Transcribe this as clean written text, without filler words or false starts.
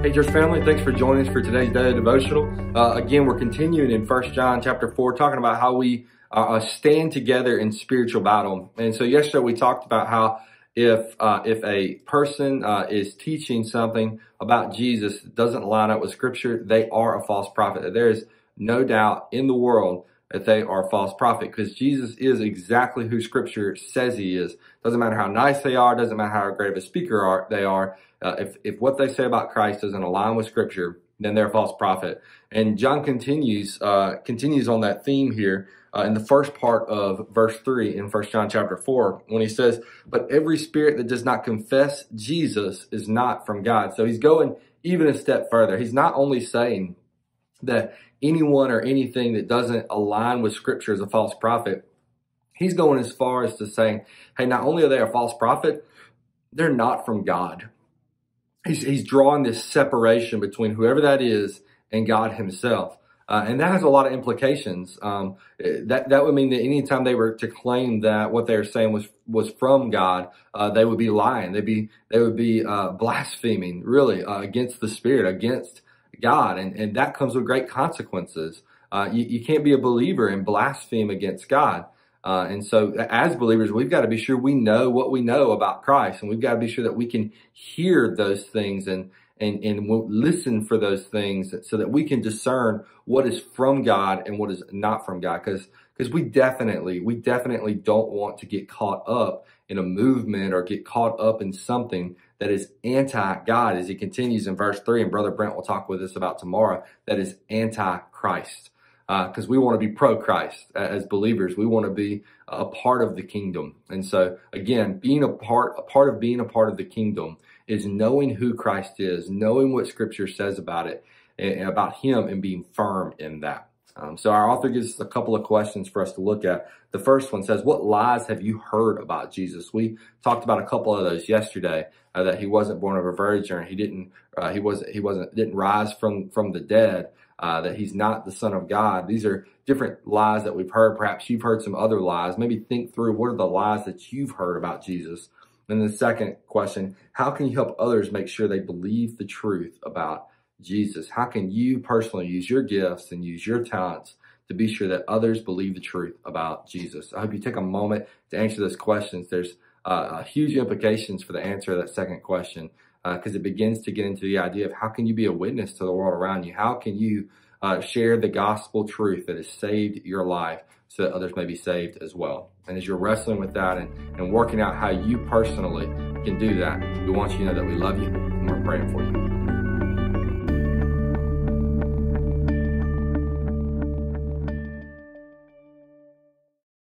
Hey, church family, thanks for joining us for today's Daily Devotional. Again, we're continuing in 1 John chapter 4, talking about how we stand together in spiritual battle. And so yesterday we talked about how if a person is teaching something about Jesus that doesn't line up with Scripture, they are a false prophet. That there is no doubt in the world that they are a false prophet, because Jesus is exactly who Scripture says he is. Doesn't matter how nice they are, doesn't matter how great of a speaker they are. If what they say about Christ doesn't align with Scripture, then they're a false prophet. And John continues on that theme here in the first part of verse 3 in 1 John chapter 4, when he says, "But every spirit that does not confess Jesus is not from God." So he's going even a step further. He's not only saying that anyone or anything that doesn't align with Scripture is a false prophet. He's going as far as to saying, hey, not only are they a false prophet, they're not from God. He's drawing this separation between whoever that is and God himself. And that has a lot of implications. That would mean that anytime they were to claim that what they were saying was from God, they would be lying. They would be blaspheming, really, against the Spirit, against God. And that comes with great consequences. You can't be a believer and blaspheme against God. And so as believers, we've got to be sure we know what we know about Christ, and we've got to be sure that we can hear those things and listen for those things so that we can discern what is from God and what is not from God. Because we definitely don't want to get caught up in a movement or get caught up in something that is anti-God, as he continues in verse 3, and Brother Brent will talk with us about tomorrow, that is anti-Christ. Because we want to be pro-Christ as believers. We want to be a part of the kingdom. And so, again, being a part of being a part of the kingdom is knowing who Christ is, knowing what Scripture says about it, and about him, and being firm in that. So our author gives us a couple of questions for us to look at. The first one says, what lies have you heard about Jesus? We talked about a couple of those yesterday, that he wasn't born of a virgin, he didn't rise from the dead, that he's not the Son of God. These are different lies that we've heard. Perhaps you've heard some other lies. Maybe think through, what are the lies that you've heard about Jesus? And the second question, how can you help others make sure they believe the truth about Jesus? How can you personally use your gifts and use your talents to be sure that others believe the truth about Jesus? I hope you take a moment to answer those questions. There's huge implications for the answer to that second question, because it begins to get into the idea of how can you be a witness to the world around you? How can you share the gospel truth that has saved your life so that others may be saved as well? And as you're wrestling with that and working out how you personally can do that, we want you to know that we love you and we're praying for you.